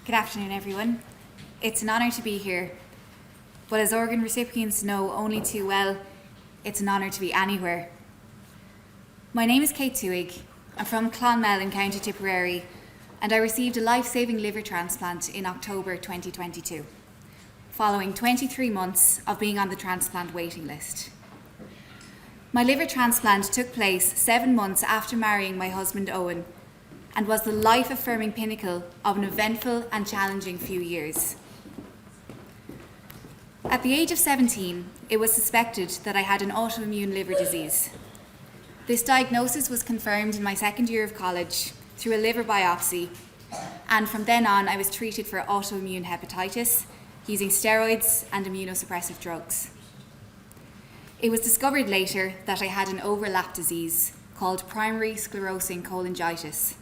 Good afternoon, everyone. It's an honour to be here, but as organ recipients know only too well, it's an honour to be anywhere. My name is Kate Twohig. I'm from Clonmel in County Tipperary, and I received a life-saving liver transplant in October 2022, following 23 months of being on the transplant waiting list. My liver transplant took place 7 months after marrying my husband Owen, and was the life-affirming pinnacle of an eventful and challenging few years. At the age of 17, it was suspected that I had an autoimmune liver disease. This diagnosis was confirmed in my second year of college through a liver biopsy, and from then on I was treated for autoimmune hepatitis using steroids and immunosuppressive drugs. It was discovered later that I had an overlap disease called primary sclerosing cholangitis.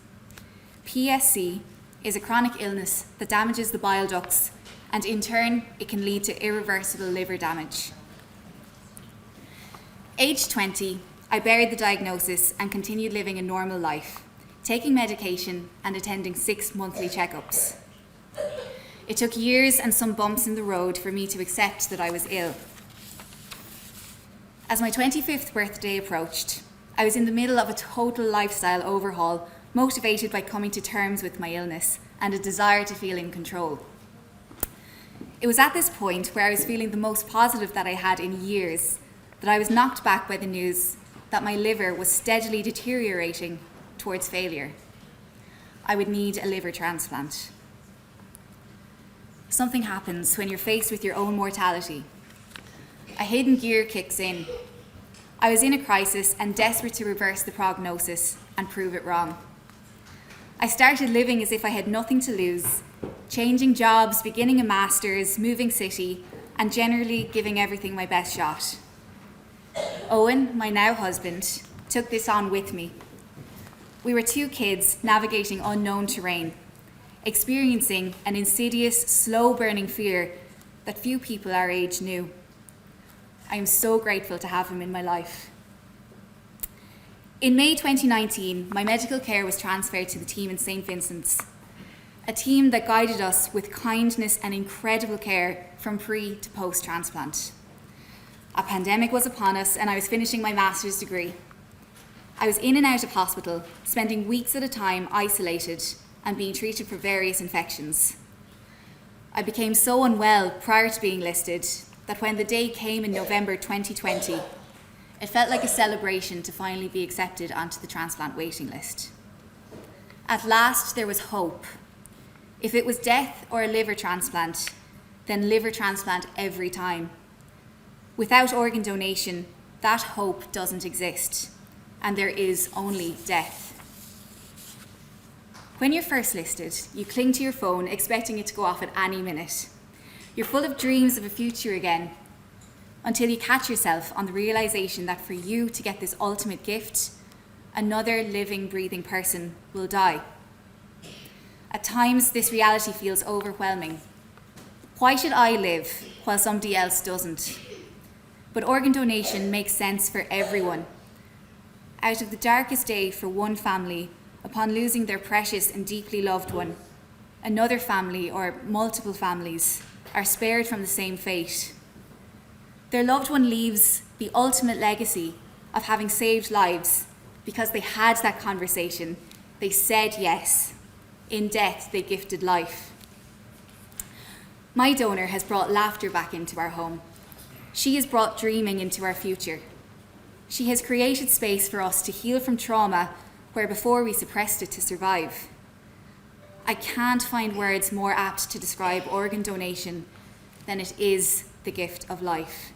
PSC is a chronic illness that damages the bile ducts, and in turn, it can lead to irreversible liver damage. Aged 20, I buried the diagnosis and continued living a normal life, taking medication and attending 6 monthly checkups. It took years and some bumps in the road for me to accept that I was ill. As my 25th birthday approached, I was in the middle of a total lifestyle overhaul, motivated by coming to terms with my illness and a desire to feel in control. It was at this point, where I was feeling the most positive that I had in years, that I was knocked back by the news that my liver was steadily deteriorating towards failure. I would need a liver transplant. Something happens when you're faced with your own mortality. A hidden gear kicks in. I was in a crisis and desperate to reverse the prognosis and prove it wrong. I started living as if I had nothing to lose, changing jobs, beginning a master's, moving city, and generally giving everything my best shot. Owen, my now husband, took this on with me. We were 2 kids navigating unknown terrain, experiencing an insidious, slow-burning fear that few people our age knew. I am so grateful to have him in my life. In May 2019, my medical care was transferred to the team in St. Vincent's, a team that guided us with kindness and incredible care from pre to post-transplant. A pandemic was upon us and I was finishing my master's degree. I was in and out of hospital, spending weeks at a time isolated and being treated for various infections. I became so unwell prior to being listed that when the day came in November 2020, it felt like a celebration to finally be accepted onto the transplant waiting list. At last, there was hope. If it was death or a liver transplant, then liver transplant every time. Without organ donation, that hope doesn't exist, and there is only death. When you're first listed, you cling to your phone, expecting it to go off at any minute. You're full of dreams of a future again, until you catch yourself on the realization that for you to get this ultimate gift, another living, breathing person will die. At times, this reality feels overwhelming. Why should I live while somebody else doesn't? But organ donation makes sense for everyone. Out of the darkest day for one family, upon losing their precious and deeply loved one, another family or multiple families are spared from the same fate. Their loved one leaves the ultimate legacy of having saved lives because they had that conversation. They said yes. In death, they gifted life. My donor has brought laughter back into our home. She has brought dreaming into our future. She has created space for us to heal from trauma where before we suppressed it to survive. I can't find words more apt to describe organ donation than it is the gift of life.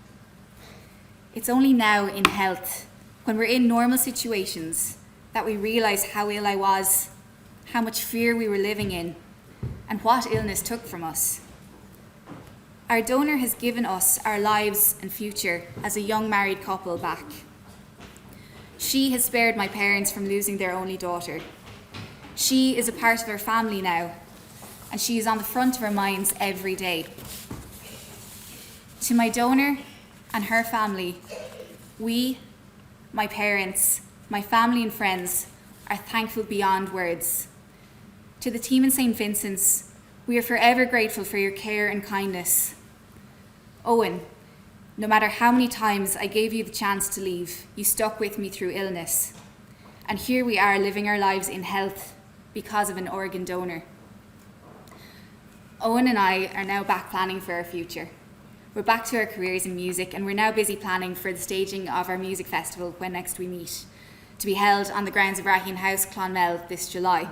It's only now in health, when we're in normal situations, that we realise how ill I was, how much fear we were living in, and what illness took from us. Our donor has given us our lives and future as a young married couple back. She has spared my parents from losing their only daughter. She is a part of our family now, and she is on the front of our minds every day. To my donor and her family, we, my parents, my family and friends, are thankful beyond words. To the team in St. Vincent's, We are forever grateful for your care and kindness. Owen, no matter how many times I gave you the chance to leave, you stuck with me through illness. And here we are living our lives in health because of an organ donor. Owen and I are now back planning for our future. We're back to our careers in music, and we're now busy planning for the staging of our music festival when next we meet, to be held on the grounds of Raheen House, Clonmel, this July.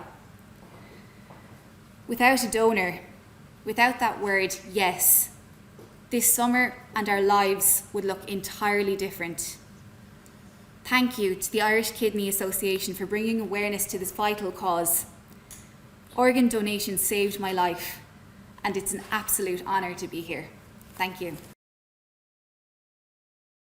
Without a donor, without that word yes, this summer and our lives would look entirely different. Thank you to the Irish Kidney Association for bringing awareness to this vital cause. Organ donation saved my life, and it's an absolute honour to be here. Thank you.